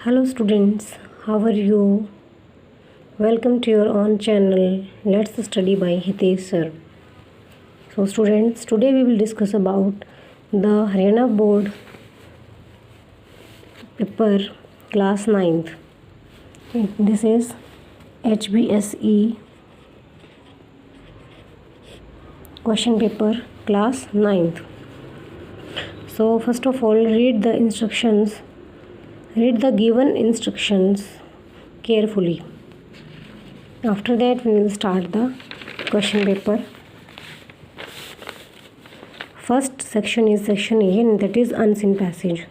Hello students, how are you? Welcome to your own channel Let's Study by Hitesh sir. So students, today we will discuss about the Haryana board paper class 9th. This is HBSE question paper class 9th. So first of all, read the given instructions carefully. After that we will start the question paper. First section is section A, and that is unseen passage.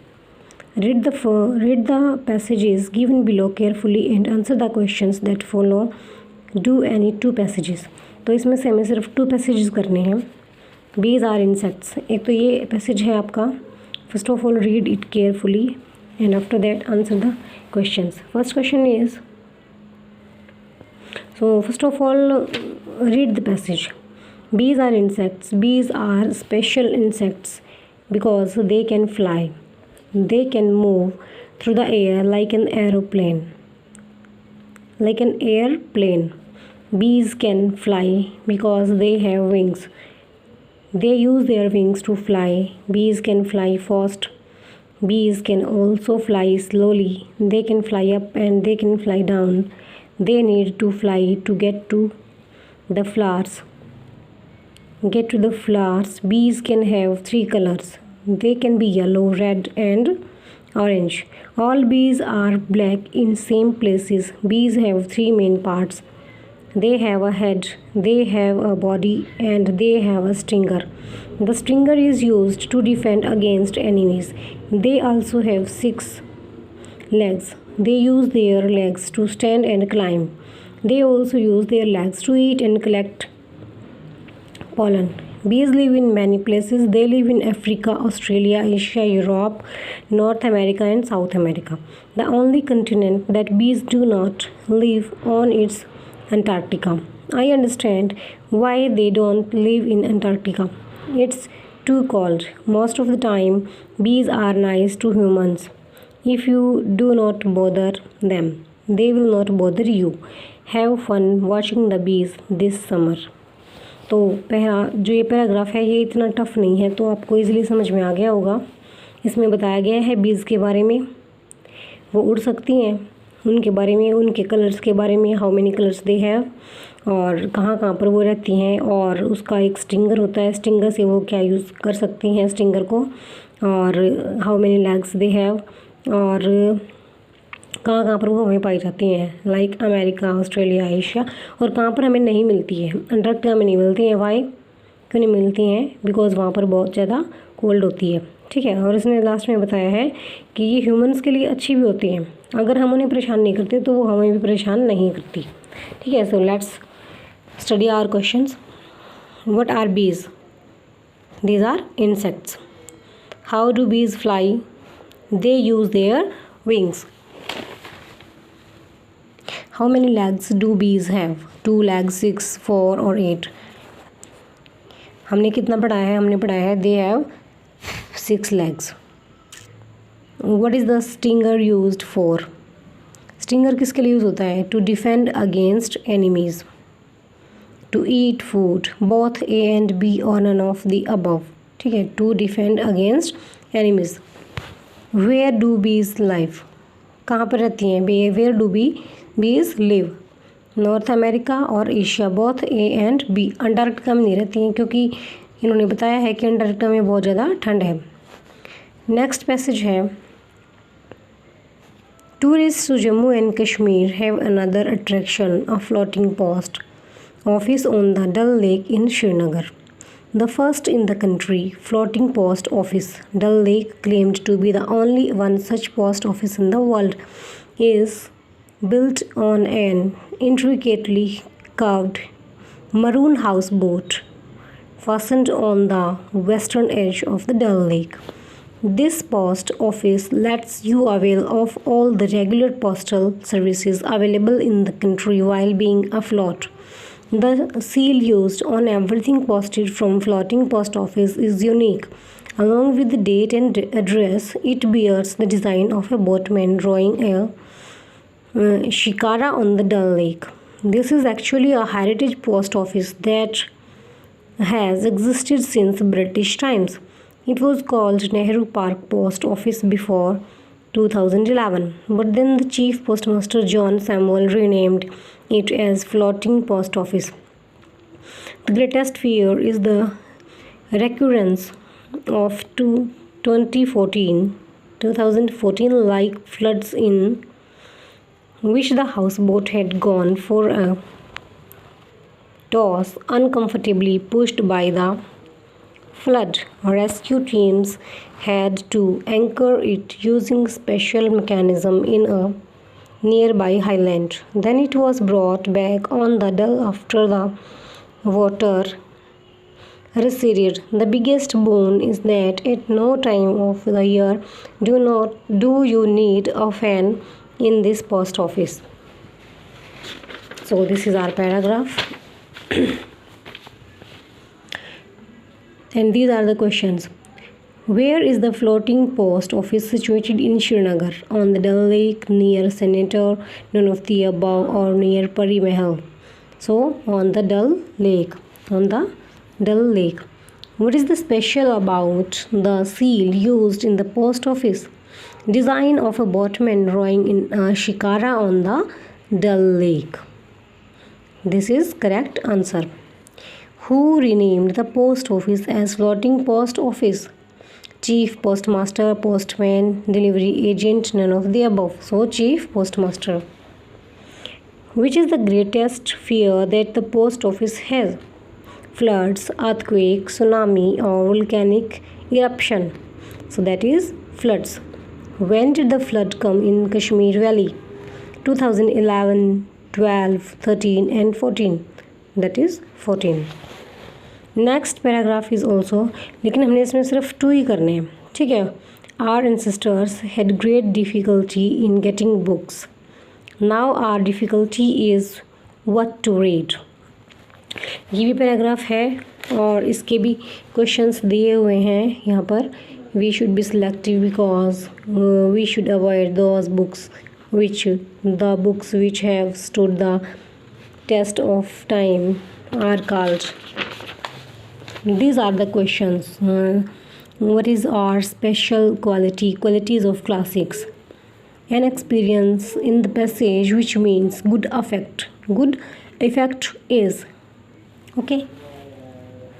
Read the passages given below carefully and answer the questions that follow. Do any two passages. तो इसमें से हमें सिर्फ 2 passages करने हैं. Bees are insects. एक तो ये passage है आपका. First of all, read it carefully and after that answer the questions. First question is, so first of all, read the passage. Bees are insects. Bees are special insects because they can fly. They can move through the air like an airplane. Bees can fly because they have wings. They use their wings to fly. Bees can fly fast. Bees can also fly slowly. They can fly up and they can fly down. They need to fly to get to the flowers. Bees can have 3 colors. They can be yellow, red and orange. All bees are black in same places. Bees have 3 main parts. They have a head, they have a body and they have a stinger. The stinger is used to defend against enemies. They also have 6 legs. They use their legs to stand and climb. They also use their legs to eat and collect pollen. Bees live in many places. They live in Africa, Australia, Asia, Europe, North America and South America. The only continent that bees do not live on is Antarctica. I understand why they don't live in Antarctica. It's too cold. Most of the time, bees are nice to humans. If you do not bother them, they will not bother you. Have fun watching the bees this summer. तो जो ये paragraph है ये इतना tough नहीं है, तो आपको इजीली समझ में आ गया होगा. इसमें बताया गया है बीज के बारे में. वो उड़ सकती हैं, उनके बारे में, उनके कलर्स के बारे में, how many colours they have, और कहाँ कहाँ पर वो रहती हैं, और उसका एक स्टिंगर होता है, स्टिंगर से वो क्या यूज़ कर सकती हैं स्टिंगर को, और how many legs they have, और कहाँ कहाँ पर वो हमें पाई जाती हैं, लाइक अमेरिका, ऑस्ट्रेलिया, एशिया, और कहाँ पर हमें नहीं मिलती है. अंटार्कटिका में नहीं मिलती हैं. वाई क्यों नहीं मिलती हैं? बिकॉज वहाँ पर बहुत ज़्यादा कोल्ड होती है. ठीक है. और इसने लास्ट में बताया है कि ये ह्यूमंस के लिए अच्छी भी होती हैं. अगर हम उन्हें परेशान नहीं करते तो वो हमें भी परेशान नहीं करती. ठीक है. So let's study our questions. What are bees? These are insects. How do bees fly? They use their wings. How many legs do bees have? 2 legs, 6, 4 और 8. हमने कितना पढ़ाया है? हमने पढ़ाया है they have 6 legs. What is the stinger used for? Stinger किसके लिए यूज़ होता है? To defend against enemies. To eat food. Both A and B or none of the above. ठीक है. To defend against enemies. Where do bees live? कहाँ पर रहती हैं? Where do bees live? North America और Asia. Both A and B. Antarctica में नहीं रहती हैं क्योंकि इन्होंने बताया है कि अंटार्कटिका में बहुत ज़्यादा ठंड है. नेक्स्ट पैसेज है, tourist to Jammu and Kashmir have another attraction, a floating post office on the Dal lake in Srinagar. The first in the country, floating post office, Dal Lake, claimed to be the only one such post office in the world, is built on an intricately carved maroon houseboat fastened on the western edge of the Dal Lake. This post office lets you avail of all the regular postal services available in the country while being afloat. The seal used on everything posted from floating post office is unique. Along with the date and address, it bears the design of a boatman drawing a shikara on the Dal Lake. This is actually a heritage post office that has existed since British times. It was called Nehru Park Post Office before 2011, but then the chief postmaster John Samuel renamed it as Floating Post Office. The greatest fear is the recurrence of 2014 like floods in which the houseboat had gone for a toss, uncomfortably pushed by the flood. Rescue teams had to anchor it using special mechanism in a nearby highland. Then it was brought back on the Dal after the water receded. The biggest boon is that at no time of the year do you need a fan in this post office. So this is our paragraph. And these are the questions. Where is the floating post office situated in Srinagar? On the Dal Lake, near Senator, none of the above, or near Pari Mahal? So on the Dal Lake. On the Dal Lake. What is the special about the seal used in the post office? Design of a boatman drawing in a shikara on the Dal Lake. This is correct answer. Who renamed the post office as Floating Post Office? Chief postmaster, postman, delivery agent, none of the above. So chief postmaster. Which is the greatest fear that the post office has? Floods, earthquake, tsunami, or volcanic eruption. So that is floods. When did the flood come in Kashmir Valley? 2011, 12, 13 and 14. That is 14. Next paragraph is also, लेकिन हमने इसमें सिर्फ 2 ही करने हैं, ठीक है. Our ancestors had great difficulty in getting books. Now our difficulty is what to read. ये भी पैराग्राफ है और इसके भी क्वेश्चंस दिए हुए हैं यहाँ पर. We should be selective because we should avoid those books the books which have stood the test of time are called. These are the questions. What is our special qualities of classics? An experience in the passage which means good effect. Good effect is. Okay.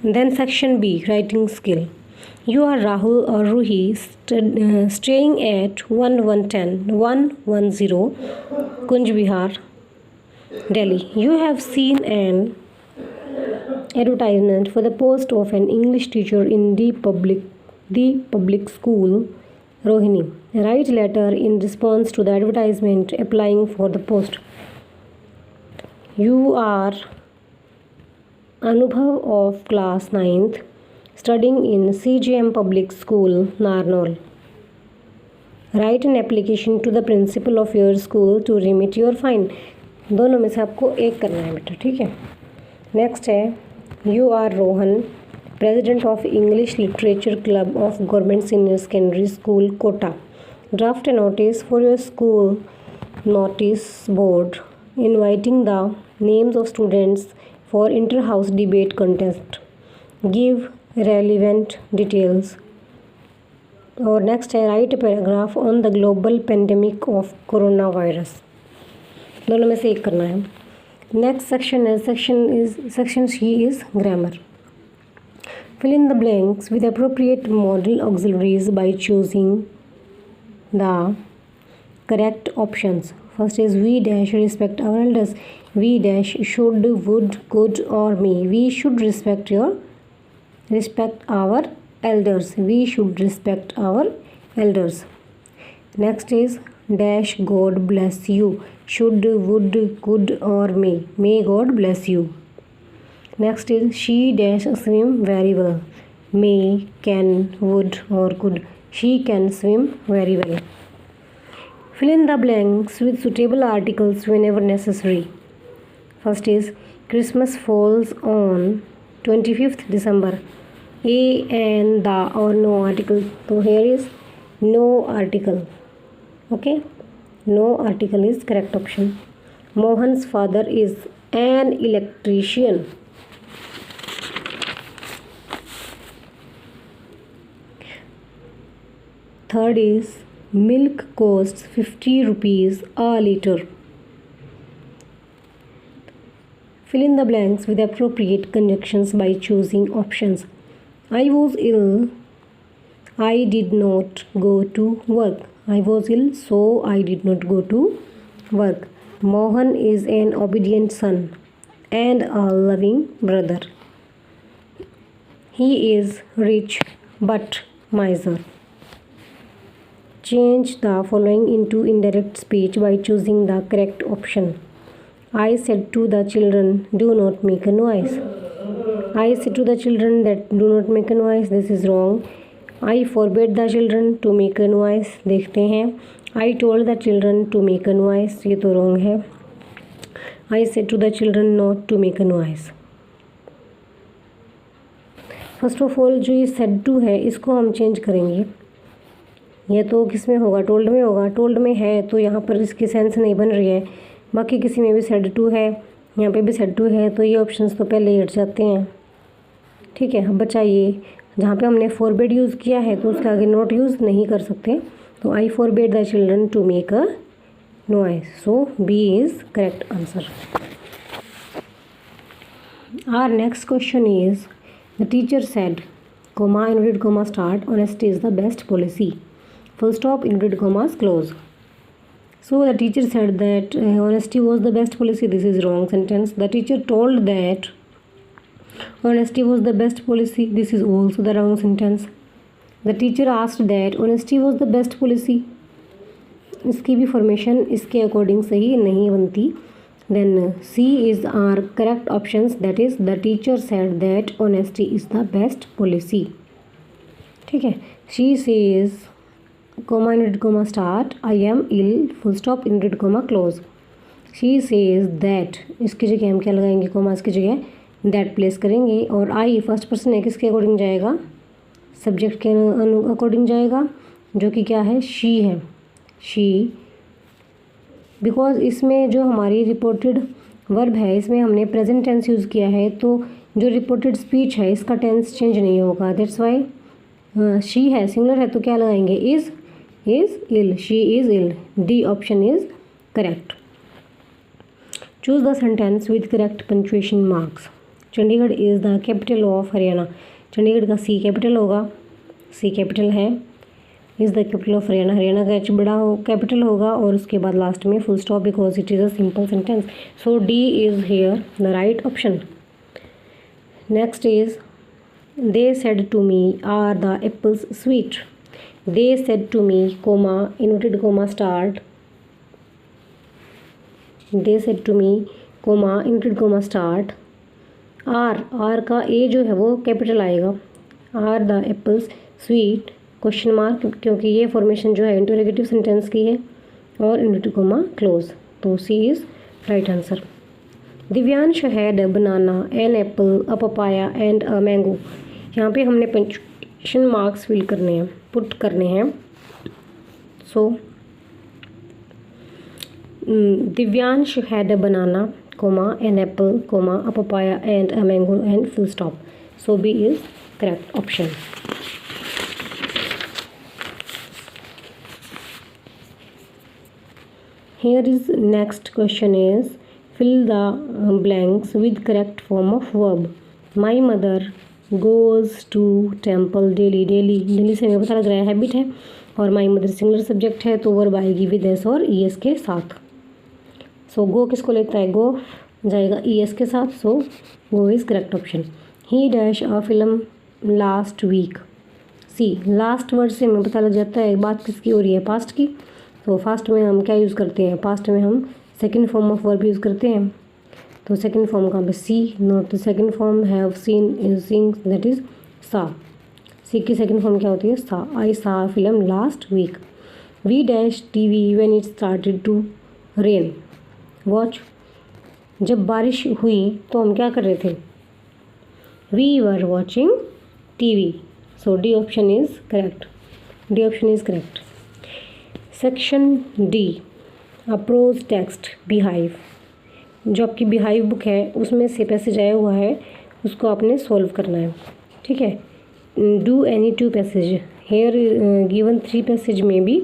Then section B, writing skill. You are Rahul or Ruhi staying at 110 Kunj Vihar, Delhi. You have seen an advertisement for the post of an English teacher in the public school, Rohini. Write letter in response to the advertisement applying for the post. You are Anubhav of class 9th studying in CGM Public School, Narnaul. Write an application to the principal of your school to remit your fine. दोनों में से आपको एक करना है बेटा, ठीक है. नेक्स्ट है, You are Rohan, President of English Literature Club of Government Senior Secondary School, Kota. Draft a notice for your school notice board inviting the names of students for inter-house debate contest. Give relevant details. और next है, write a paragraph on the global pandemic of coronavirus. दोनों में से एक करना है. Next section C is grammar. Fill in the blanks with appropriate modal auxiliaries by choosing the correct options. First is we dash respect our elders. We dash should, would, could or may. We should respect our elders. We should respect our elders. Next is dash God bless you. Should, would, could or may. May God bless you. Next is she dash swim very well. May, can, would or could. She can swim very well. Fill in the blanks with suitable articles whenever necessary. First is Christmas falls on 25th December. A and the or no article. So here is no article. Okay, no article is correct option. Mohan's father is an electrician. Third is milk costs 50 rupees a liter. Fill in the blanks with appropriate conjunctions by choosing options. I was ill. I did not go to work. I was ill, so I did not go to work. Mohan is an obedient son and a loving brother. He is rich but miser. Change the following into indirect speech by choosing the correct option. I said to the children, do not make a noise. I said to the children that do not make a noise. This is wrong. I forbade the children to make a noise. देखते हैं. I told the children to make a noise. ये तो wrong है. I said to the children not to make a noise. First of all जो ये said to है इसको हम चेंज करेंगे. ये तो किस में होगा? टोल्ड में होगा. टोल्ड में है तो यहाँ पर इसकी सेंस नहीं बन रही है. बाकी किसी में भी said to है, यहाँ पे भी said to है, तो ये ऑप्शंस तो पहले ही हट जाते हैं. ठीक है. अब बचाइए जहाँ पे हमने forbade यूज़ किया है तो उसके आगे नॉट यूज़ नहीं कर सकते. तो I forbade the children to make a noise. So B is correct answer. Our next question is, the teacher said, comma, inverted comma start, honesty is the best policy. Full stop, inverted commas close. So the teacher said that honesty was the best policy. This is wrong sentence. The teacher told that honesty was the best policy. This is also the wrong sentence. The teacher asked that honesty was the best policy. इसकी भी formation इसके according सही नहीं बनती. Then C is our correct options. That is, the teacher said that honesty is the best policy. ठीक है. She says, comma, inverted comma start, I am ill, full stop, inverted comma close. She says that, इसकी जगह हम क्या लगाएंगे? comma इसकी जगह that place करेंगे. और I फर्स्ट पर्सन है, किसके अकॉर्डिंग जाएगा? सब्जेक्ट के अकॉर्डिंग जाएगा, जो कि क्या है? she है. she, बिकॉज इसमें जो हमारी रिपोर्टेड वर्ब है इसमें हमने प्रेजेंट टेंस यूज़ किया है, तो जो रिपोर्टेड स्पीच है इसका टेंस चेंज नहीं होगा. दैट्स वाई शी है, सिंगुलर है, तो क्या लगाएंगे? Is ill. She is ill. D option is correct. Choose the sentence with correct punctuation marks. Chandigarh is the capital of Haryana. Chandigarh का सी कैपिटल होगा. सी कैपिटल है. Is the capital of Haryana. Haryana का H बड़ा हो कैपिटल होगा और उसके बाद लास्ट में full stop, because it is a simple sentence. So D is here the right option. Next is, they said to me are the apples sweet. They said to me, comma, inverted comma start. They said to me, comma, inverted comma start. Are का A जो है वो capital आएगा. Are the apples sweet, question mark, क्योंकि ये formation जो है interrogative sentence की है, और इन्वर्टेड कॉमा क्लोज. तो C is right answer. Divyansh had a banana, an apple, a papaya and a mango. यहाँ पे हमने पंक्चुएशन मार्क्स फिल करने हैं, पुट करने हैं. So Divyansh had a banana, comma, an apple, comma, a papaya and a mango and full stop. So B is correct option. Here is next question is, fill the blanks with correct form of verb. My mother goes to temple daily. Daily से हमें पता लग रहा है habit है, और my mother singular subject है तो वर्ब आएगी विद एस और ई एस के साथ. सो गो किसको लेता है? गो जाएगा ई एस के साथ. So go is correct option. He dash a film last week. C, last word से हमें पता लग जाता है बात किसकी हो रही है? पास्ट की. तो फास्ट में हम क्या यूज़ करते हैं? पास्ट में हम second form of verb use करते हैं. तो सेकंड फॉर्म कहाँ पे? C. Not the second form have seen is seeing, that is saw. C की सेकंड फॉर्म क्या होती है? Saw. I saw film last week. We dash TV when it started to rain. Watch, जब बारिश हुई तो हम क्या कर रहे थे? We were watching TV. So D option is correct. D option is correct. Section D, a prose text, beehive. जो आपकी beehive बुक है उसमें से पैसेज आया हुआ है, उसको आपने सॉल्व करना है, ठीक है. Do any 2 passage. Here given 3 passage में भी,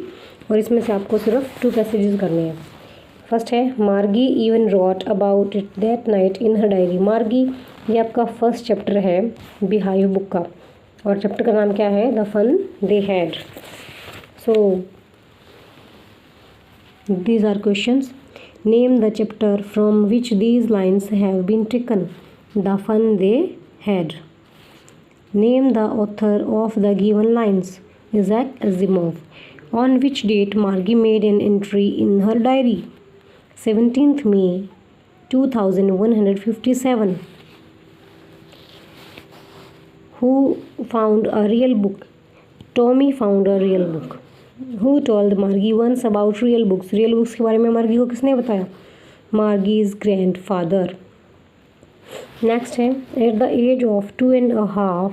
और इसमें से आपको सिर्फ 2 पैसेजेस करने हैं. फर्स्ट है Margie even wrote about it that night in her diary. Margie ये आपका फर्स्ट चैप्टर है beehive बुक का, और चैप्टर का नाम क्या है? The fun they had. So these are questions. Name the chapter from which these lines have been taken. The fun they had. Name the author of the given lines. Isaac Asimov. On which date Margie made an entry in her diary? 17th May 2157. Who found a real book? Tommy found a real book. Who told Margie once about real books? Real books के बारे में मार्गी को किसने बताया? Margie's grandfather. Next है at the age of 2.5,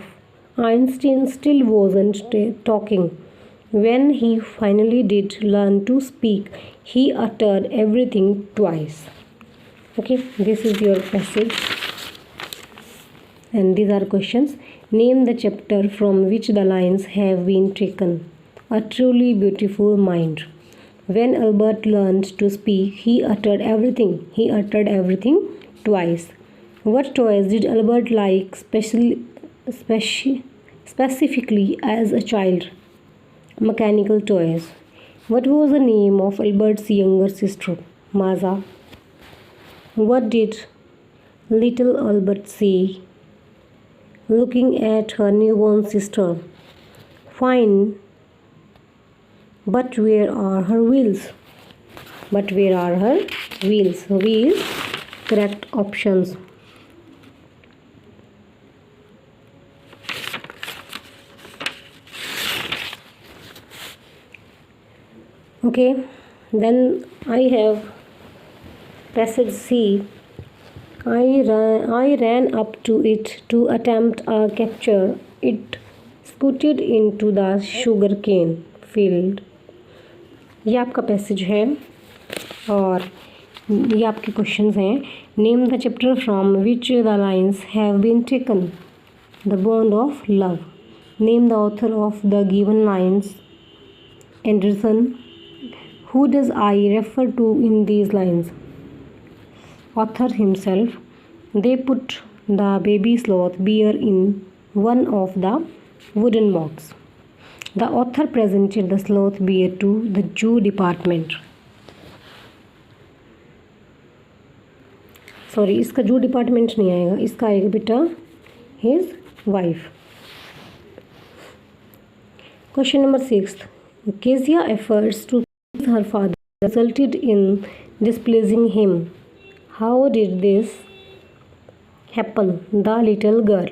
Einstein still wasn't talking. When he finally did learn to speak, he uttered everything twice. Okay, this is your passage, and these are questions. Name the chapter from which the lines have been taken. A truly beautiful mind. When Albert learned to speak, he uttered everything. He uttered everything twice. What toys did Albert like specifically as a child? Mechanical toys. What was the name of Albert's younger sister? Maza. What did little Albert say, looking at her newborn sister? Fine. But where are her wheels? But where are her wheels? Wheels, correct options. Okay, then I have passage C. I ran up to it to attempt a capture. It scooted into the sugarcane field. ये आपका passage है और ये आपके questions हैं. Name the chapter from which the lines have been taken. The bond of love. Name the author of the given lines. Anderson. Who does I refer to in these lines? Author himself. They put the baby sloth bear in one of the wooden box. The author presented the sloth bear to the Jew department. Sorry, इसका Jew department नहीं आएगा, इसका आएगा बेटा his wife. Question number 6. Kezia efforts to please her father resulted in displeasing him. How did this happen? The little girl.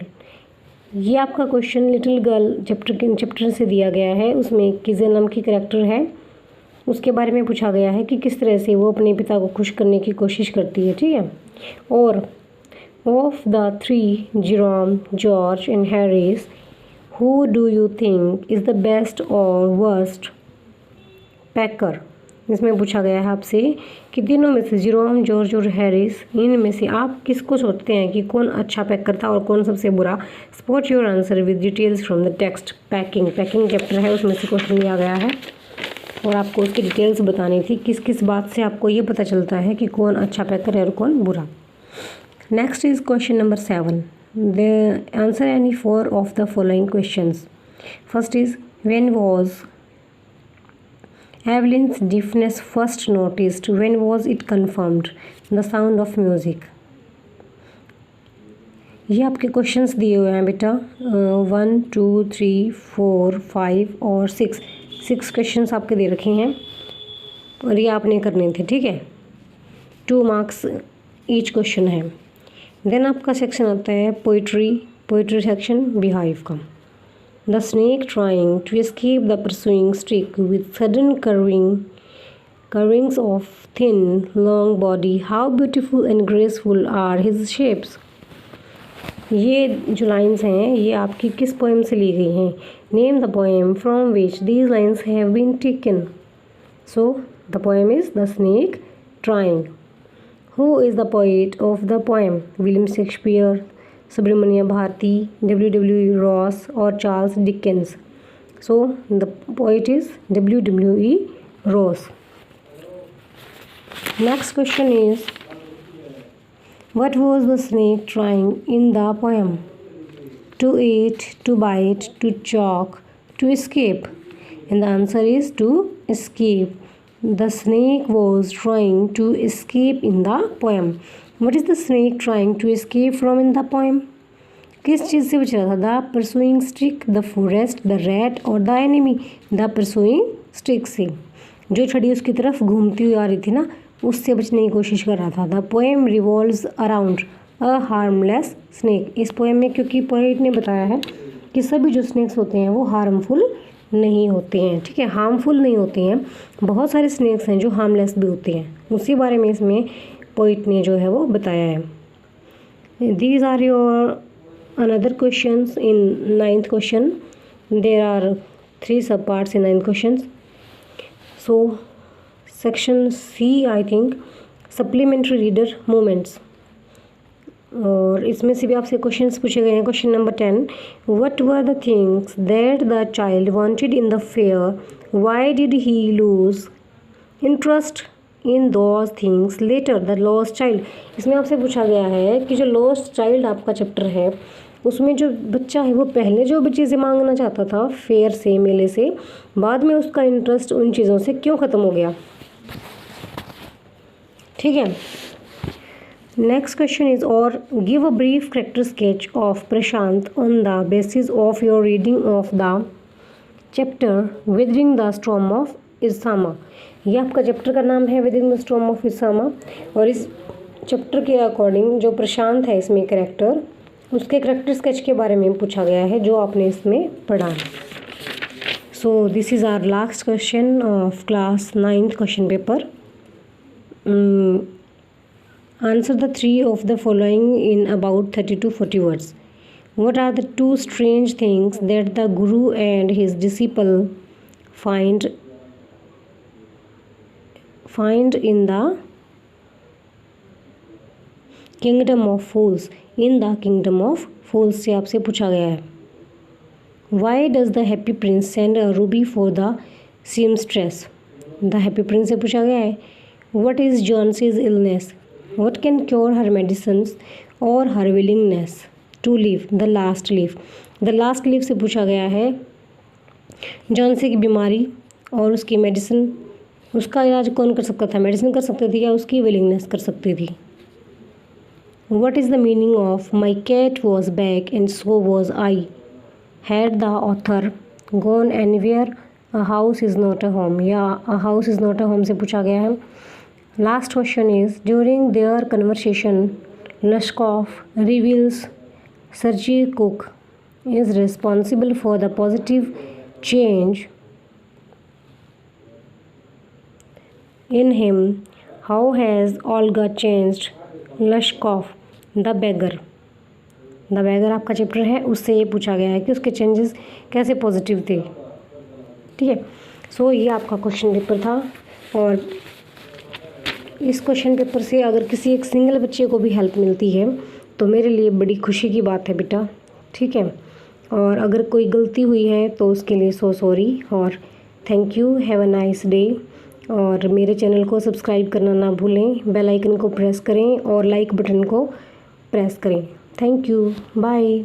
ये आपका question little girl chapter से दिया गया है. उसमें कीज़िया नाम की कैरेक्टर है, उसके बारे में पूछा गया है कि किस तरह से वो अपने पिता को खुश करने की कोशिश करती है, ठीक है. और of the 3 Jerome, George and Harris, who do you think is the best और वर्स्ट पैकर. इसमें पूछा गया है आपसे कि तीनों में से जेरोम, जॉर्ज और हैरिस, इनमें से आप किसको सोचते हैं कि कौन अच्छा पैक करता है और कौन सबसे बुरा. Spot your answer with details from the text. Packing chapter है, उसमें से क्वेश्चन लिया गया है और आपको उसकी डिटेल्स बतानी थी. किस किस बात से आपको ये पता चलता है कि कौन अच्छा पैकर है और कौन बुरा. Next is question number 7. The answer any 4 of the following questions. First is when was Evelyn's deafness first noticed? When was it confirmed? The sound of music. ये आपके क्वेश्चंस दिए हुए हैं बेटा 1 2 3 4 5 और 6 क्वेश्चंस आपके दे रखे हैं और ये आपने करने थे, ठीक है. 2 मार्क्स ईच क्वेश्चन है. देन आपका सेक्शन आता है पोइट्री सेक्शन beehive का. The snake trying to escape the pursuing stick with sudden curvings of thin, long body. How beautiful and graceful are his shapes. ये जो लाइन्स हैं ये आपकी किस पोएम से ली गई हैं? Name the poem from which these lines have been taken. So the poem is the snake trying. Who is the poet of the poem? William Shakespeare, Subramanya Bharati, W.W. Ross और Charles Dickens. So the poet is W.W. Ross. Next question is, what was the snake trying in the poem? To eat, to bite, to choke, to escape? And the answer is to escape. The snake was trying to escape in the poem. What is the snake trying to escape from in the poem? किस चीज़ से बच रहा था? The pursuing stick, the forest, the rat और the enemy? The pursuing stick से। जो छड़ी उसकी तरफ घूमती हुई आ रही थी ना, उससे बचने की कोशिश कर रहा था। The poem revolves around a harmless snake. इस पोएम में क्योंकि पोएट ने बताया है कि सभी जो स्नेक्स होते हैं वो हार्मफुल नहीं होते हैं, ठीक है, हार्मफुल नहीं होते हैं। बहुत सारे स्नेक्स हैं जो हार्मलेस भी होते हैं, उसी बारे में इसमें पोएट ने जो है वो बताया है। These are your another questions in 9th question. There are 3 sub parts in 9th questions. So section C I think supplementary reader moments, और इसमें से भी आपसे क्वेश्चंस पूछे गए हैं। Question number 10, what were the things that the child wanted in the fair, why did he lose interest in those things later? The lost child. इसमें आपसे पूछा गया है कि जो लॉस्ट चाइल्ड आपका चैप्टर है उसमें जो बच्चा है वो पहले जो भी चीज़ें मांगना चाहता था फेयर से, मेले से, बाद में उसका इंटरेस्ट उन चीज़ों से क्यों ख़त्म हो गया, ठीक है। नेक्स्ट क्वेश्चन इज, और give a brief character sketch of Prashant on the basis of your reading of the chapter weathering the storm of Ersama. ये आपका चैप्टर का नाम है, weathering the storm of Ersama, और इस चैप्टर के अकॉर्डिंग जो प्रशांत है इसमें कैरेक्टर, उसके कैरेक्टर स्केच के बारे में पूछा गया है जो आपने इसमें पढ़ा है। So this is our last question of class 9th question paper. Answer the 3 of the following in about 30 to 40 words. What are the 2 strange things that the guru and his disciple find in the kingdom of fools? In the kingdom of fools से आपसे पूछा गया है। Why does the happy prince send a ruby for the seamstress? The happy prince से पूछा गया है। What is Johnson's illness? What can cure her medicines or her willingness to live? The last leaf. The last leaf से पूछा गया है Johnsy की बीमारी और उसकी मेडिसिन, उसका इलाज कौन कर सकता था? मेडिसिन कर सकती थी या उसकी विलिंगनेस कर सकती थी? What is the meaning of my cat was back and so was I? Had the author gone anywhere? A house is not a home, या a house is not a home से पूछा गया है। Last question is, during their conversation, Lushkov reveals Sergei Cook is responsible for the positive change in him. How has Olga changed Lushkov, the beggar? The beggar आपका chapter है, उससे ये पूछा गया है कि उसके चेंजेस कैसे पॉजिटिव थे, ठीक है। सो ये आपका क्वेश्चन पेपर था, और इस क्वेश्चन पेपर से अगर किसी एक सिंगल बच्चे को भी हेल्प मिलती है तो मेरे लिए बड़ी खुशी की बात है बेटा, ठीक है। और अगर कोई गलती हुई है तो उसके लिए सो सॉरी और thank you, have a nice day. और मेरे चैनल को सब्सक्राइब करना ना भूलें, बेल आइकन को प्रेस करें और लाइक बटन को प्रेस करें। Thank you, bye.